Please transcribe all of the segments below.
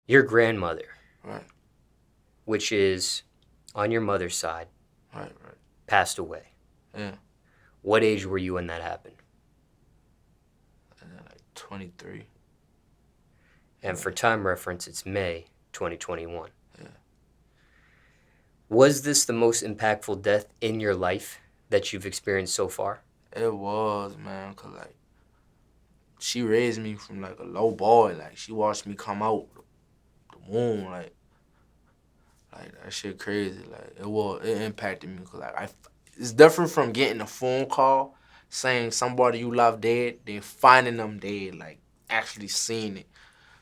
Your grandmother, Right. which is on your mother's side, Right. Right. passed away. Yeah. What age were you when that happened? And then like 23. And Yeah. for time reference, it's May 2021. Yeah. Was this the most impactful death in your life that you've experienced so far? It was, man, cause like she raised me from like a low boy. Like she watched me come out the womb. Like that shit crazy. Like it impacted me. Cause it's different from getting a phone call saying somebody you love dead, than finding them dead. Like actually seeing it.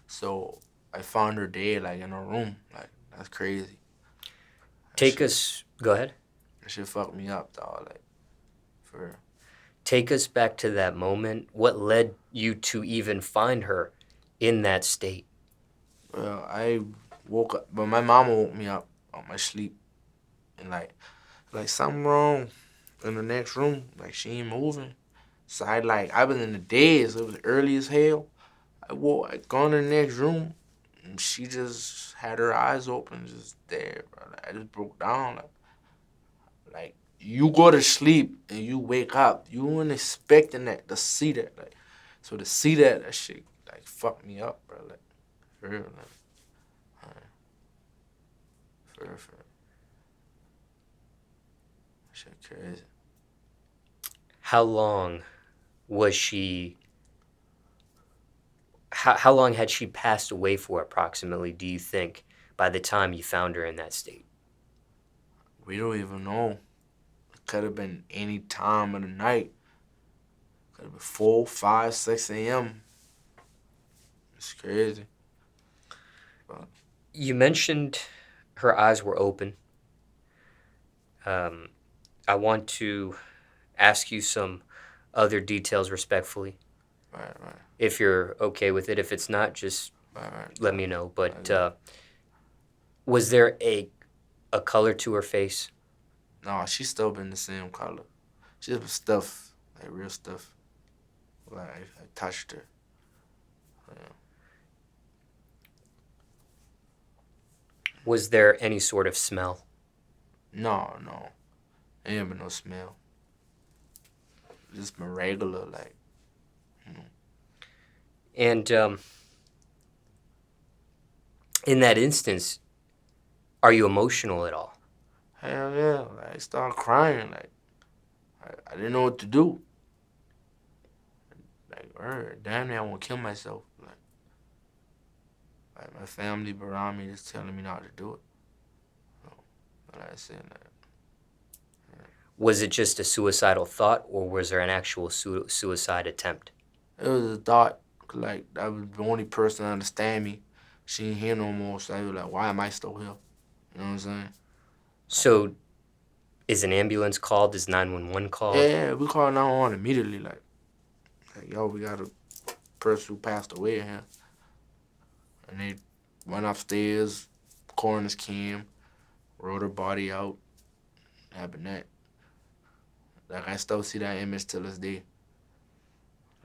So I found her dead, like in her room. Like that's crazy. That Take shit, us, go ahead. that shit fucked me up, dog. Like for real. Take us back to that moment. What led you to even find her in that state? Well, I woke up, but my mama woke me up on my sleep, and like something wrong in the next room. Like she ain't moving. So I was in the days. It was early as hell. I gone in the next room, and she just had her eyes open, just there, bro. Like, I just broke down. Like you go to sleep and you wake up, you weren't expecting that to see that. Like so to see that shit like fucked me up, bro. Like for real, like for real. Shit crazy. How long was she? How long had she passed away for approximately, do you think, by the time you found her in that state? We don't even know. It could have been any time of the night. Could have been 4, 5, 6 a.m. It's crazy. But You mentioned her eyes were open. Um, I want to ask you some other details respectfully, right. if you're okay with it. If it's not, just Right. let me know. But Right. was there a color to her face? No, she still been the same color. She just was stuff, like real stuff. Like I touched her. Yeah. Was there any sort of smell? No. Ain't been no smell. Just been regular, like, you know. And in that instance, are you emotional at all? Hell yeah. Like, I started crying. Like, I didn't know what to do. Like, damn near I want to kill myself. Like my family around me just telling me not to do it. So, like I said, like, Was it just a suicidal thought, or was there an actual suicide attempt? it was a thought. Like, that was the only person that understand me. She ain't here no more. So I was like, why am I still here? You know what I'm saying? Like, So, is an ambulance called? Is 911 called? yeah, we called 911 immediately. Like, yo, we got a person who passed away in here. And they went upstairs, coroner's came, rolled her body out, happened that. Like, I still see that image till this day.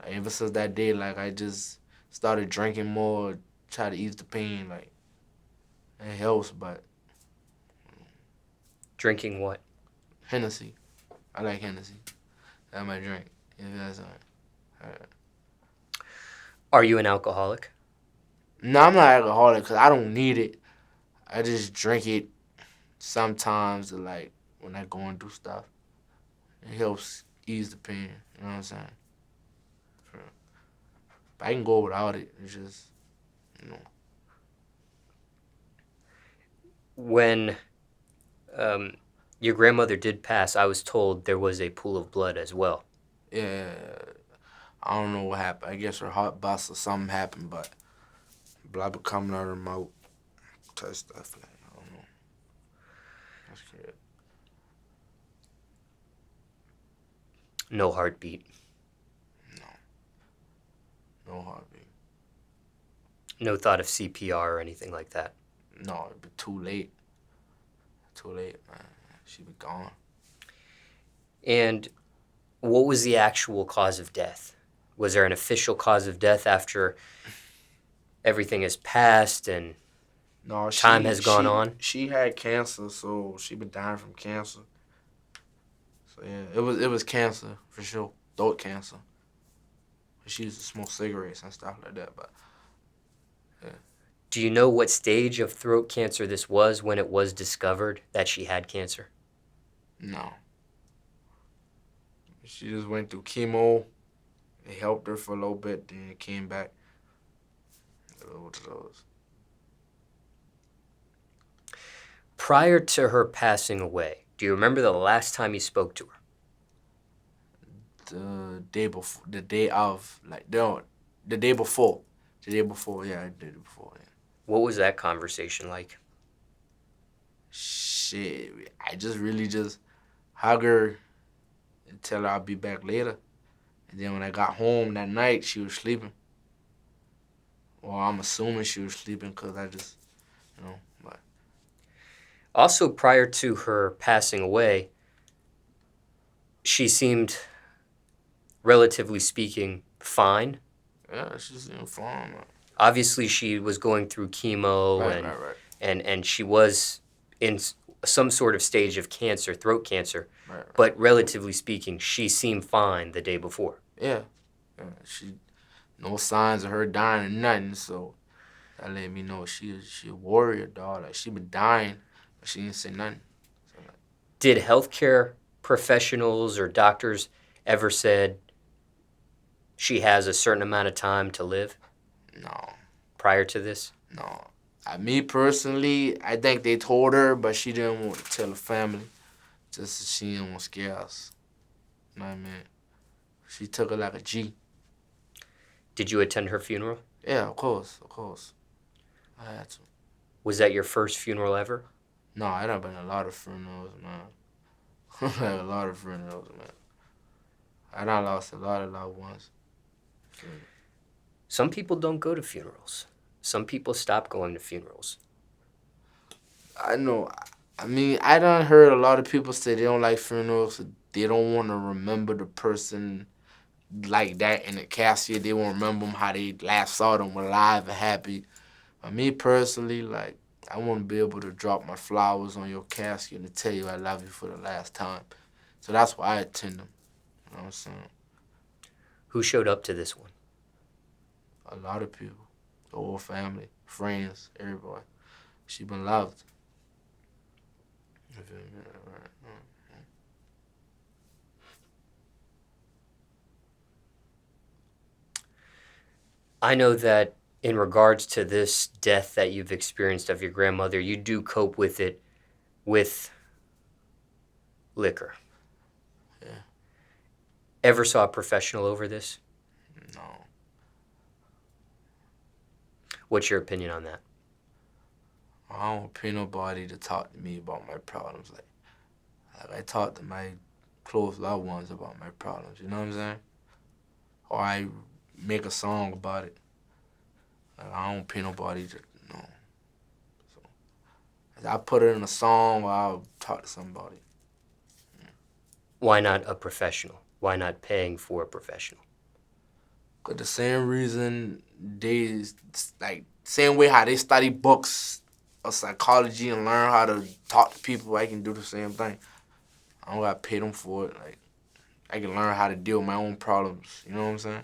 Like, ever since that day, like, I just started drinking more, try to ease the pain. Like, it helps, but Drinking what? Hennessy. I like Hennessy. That's my drink. You know what I'm saying? Are you an alcoholic? No, I'm not alcoholic because I don't need it. I just drink it sometimes, like, when I going through stuff. It helps ease the pain. You know what I'm saying? But I can go without it. It's just, you know. When um, your grandmother did pass, I was told there was a pool of blood as well. Yeah, I don't know what happened. I guess her heart bust or something happened, but blood be coming out of her mouth. Type stuff. Like, I don't know. That's crazy. No heartbeat. No heartbeat. No thought of CPR or anything like that. No, it'd be too late. Too late, man. She be gone. And what was the actual cause of death? Was there an official cause of death after everything has passed? And No, Time has gone on. she had cancer, so she been dying from cancer. So yeah, it was cancer for sure, throat cancer. She used to smoke cigarettes and stuff like that, but yeah. Do you know what stage of throat cancer this was when it was discovered that she had cancer? No, she just went through chemo. It helped her for a little bit, then it came back. What are those? Prior to her passing away, do you remember the last time you spoke to her? The day before, the day of, like no, the day before, the day before. Yeah, I did it before. Yeah. What was that conversation like? Shit, I just really just hug her and tell her I'll be back later. And then when I got home that night, she was sleeping. Well, I'm assuming she was sleeping because I just, but Also, prior to her passing away, she seemed, relatively speaking, fine. yeah, she's in fine. Man. Obviously, she was going through chemo Right, right, right, and she was in some sort of stage of cancer, throat cancer. right. But relatively speaking, she seemed fine the day before. Yeah, yeah. She no signs of her dying or nothing. So that let me know she a warrior, dog. Like she been dying, but she didn't say nothing. So, like, Did healthcare professionals or doctors ever said she has a certain amount of time to live no, prior to this? no. Me personally, I think they told her, but she didn't want to tell the family, just so she didn't want to scare us. You know what I mean? She took it like a G. Did you attend her funeral? Yeah, of course, of course. I had to. Was that your first funeral ever? No, I done been a lot of funerals, man. Like a lot of funerals, man. I done lost a lot of loved ones. Some people don't go to funerals. Some people stop going to funerals. I know. I mean, I done heard a lot of people say they don't like funerals. They don't want to remember the person like that in the casket. They won't remember them how they last saw them alive and happy. But me personally, like, I want to be able to drop my flowers on your casket and tell you I love you for the last time. So that's why I attend them. You know what I'm saying? Who showed up to this one? A lot of people. The whole family, friends, everybody. She been loved. You feel me? Right. I know that in regards to this death that you've experienced of your grandmother, you do cope with it with liquor. Yeah. Ever saw a professional over this? No. What's your opinion on that? I don't pay nobody to talk to me about my problems. Like I talk to my close loved ones about my problems. You know what I'm saying? Or I make a song about it. Like, I don't pay nobody to know. So if I put it in a song, or I'll talk to somebody. Why not a professional? Why not paying for a professional? Cause the same reason they like same way how they study books of psychology and learn how to talk to people, I can do the same thing. I don't gotta pay them for it. Like I can learn how to deal with my own problems. You know what I'm saying?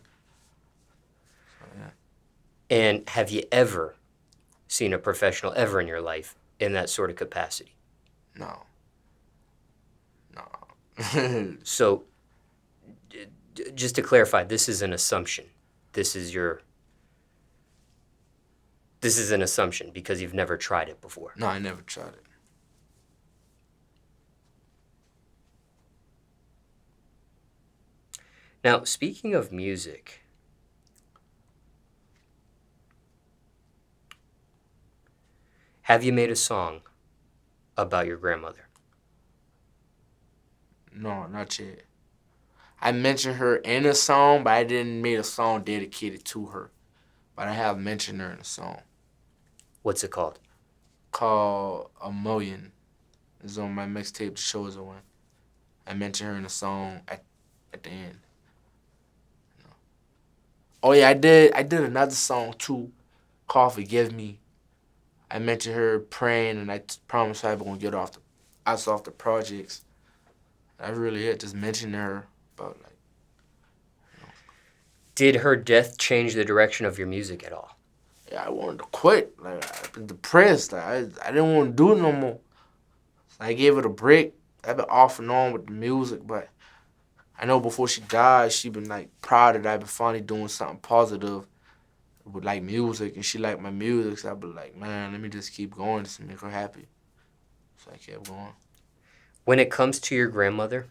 So, yeah. And have you ever seen a professional ever in your life in that sort of capacity? No. No. So, just to clarify, this is an assumption. This is an assumption because you've never tried it before. No, I never tried it. Now, speaking of music, have you made a song about your grandmother? No, not yet. I mentioned her in a song, but I didn't make a song dedicated to her. But I have mentioned her in a song What's it called? called A Million. It's on my mixtape, The Show Is a Win. I mentioned her in a song at the end. Oh yeah, I did another song too called Forgive Me. I mentioned her praying, and I promised her I was gonna get off the us off the projects. That's really it. Just mentioning her about like. Did her death change the direction of your music at all? Yeah, I wanted to quit. Like I've been depressed. Like I didn't want to do it no more. So I gave it a break. I've been off and on with the music, but I know before she died, she been like proud that I've been finally doing something positive with like music, and she liked my music. So I be like, man, let me just keep going just to make her happy. So I kept going. When it comes to your grandmother,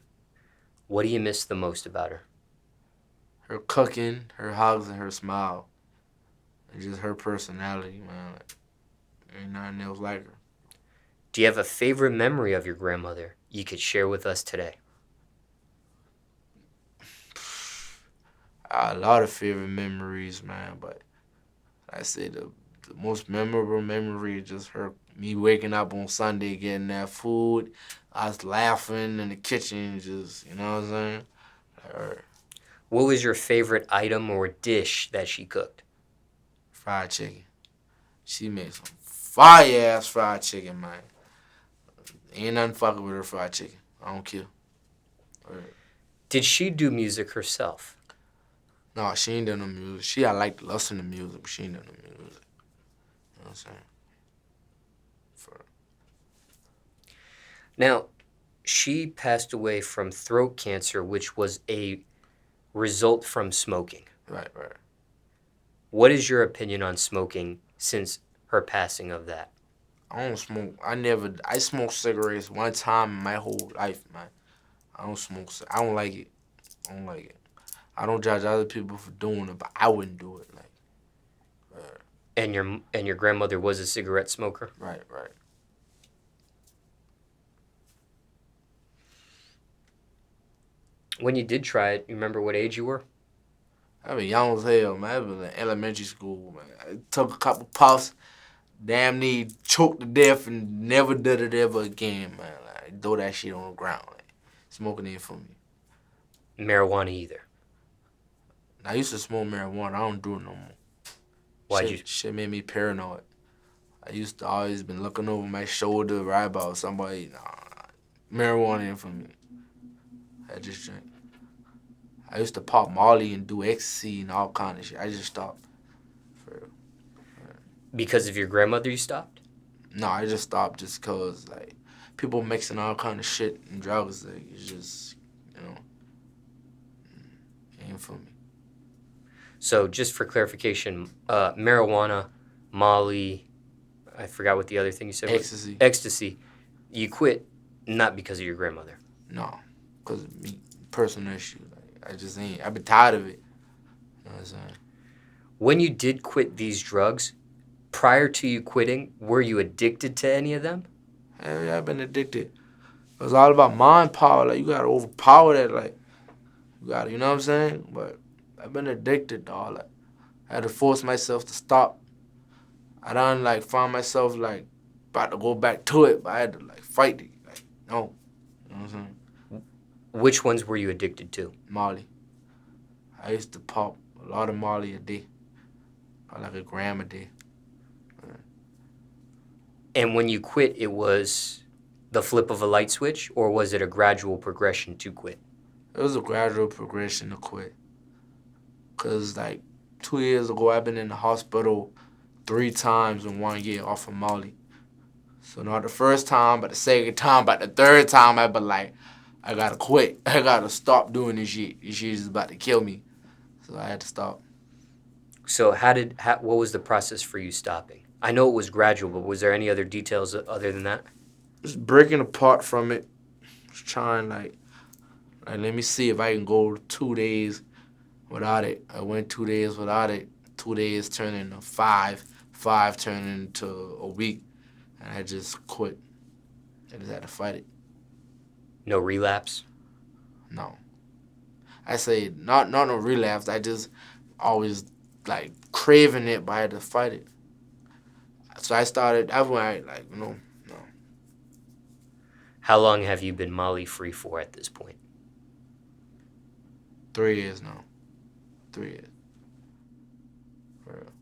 what do you miss the most about her? Her cooking, her hugs, and her smile, and just her personality, man. Like, ain't nothing else like her. Do you have a favorite memory of your grandmother you could share with us today? A lot of favorite memories, man, but I say the most memorable memory is just her, me waking up on Sunday getting that food. I was laughing in the kitchen, just, you know what I'm saying? Her What was your favorite item or dish that she cooked? fried chicken. She made some fire ass fried chicken, man. Ain't nothing fucking with her fried chicken. I don't care. Did she do music herself? No, she ain't done no music. I like to listen to music, but she ain't done no music. You know what I'm saying? Now, she passed away from throat cancer, which was a result from smoking. Right, right. What is your opinion on smoking since her passing of that? I don't smoke. I smoked cigarettes one time in my whole life, man. I don't smoke. I don't like it. I don't like it. I don't judge other people for doing it, but I wouldn't do it. Like, And your grandmother was a cigarette smoker? right, right. When you did try it, you remember what age you were? I been young as hell, man. I been in elementary school, man. I took a couple puffs, damn near choked to death, and never did it ever again, man. Like, throw that shit on the ground. Like, smoking ain't for me. Marijuana either. I used to smoke marijuana. I don't do it no more. Why'd you? Shit made me paranoid. I used to always been looking over my shoulder, right about somebody. Nah, marijuana ain't for me. I just drink. I used to pop Molly and do ecstasy and all kind of shit. I just stopped. For real. Because of your grandmother, you stopped? No, I just stopped just cause like people mixing all kind of shit and drugs. Like it's just, you know, ain't for me. So, just for clarification, marijuana, Molly, I forgot what the other thing you said was. Ecstasy. Ecstasy. You quit not because of your grandmother. No, cause of me, personal issue. Like I just ain't. I've been tired of it. You know what I'm saying? When you did quit these drugs, prior to you quitting, were you addicted to any of them? Hell yeah, I've been addicted. It's all about mind power. Like you gotta overpower that. Like you gotta, you know what I'm saying? But I've been addicted to all that. I had to force myself to stop. I done like find myself like about to go back to it, but I had to like fight it. Like no, you know what I'm saying? Which ones were you addicted to? Molly. I used to pop a lot of Molly a day, like a gram a day. And when you quit, it was the flip of a light switch, or was it a gradual progression to quit? It was a gradual progression to quit. Cause like 2 years ago, I've been in the hospital 3 times in 1 year off of Molly. So not the first time, but the second time, but the third time, I been like, I gotta quit. I gotta stop doing this shit. This shit is about to kill me. So I had to stop. So what was the process for you stopping? I know it was gradual, but was there any other details other than that? Just breaking apart from it. Just trying like let me see if I can go 2 days without it. I went 2 days without it. 2 days turned into five. Five turned into a week. And I just quit. I just had to fight it. No relapse? No. I say not no relapse. I just always like craving it, but I had to fight it. So I started. That's when I like no. How long have you been Molly free for at this point? 3 years now. 3 years. For real.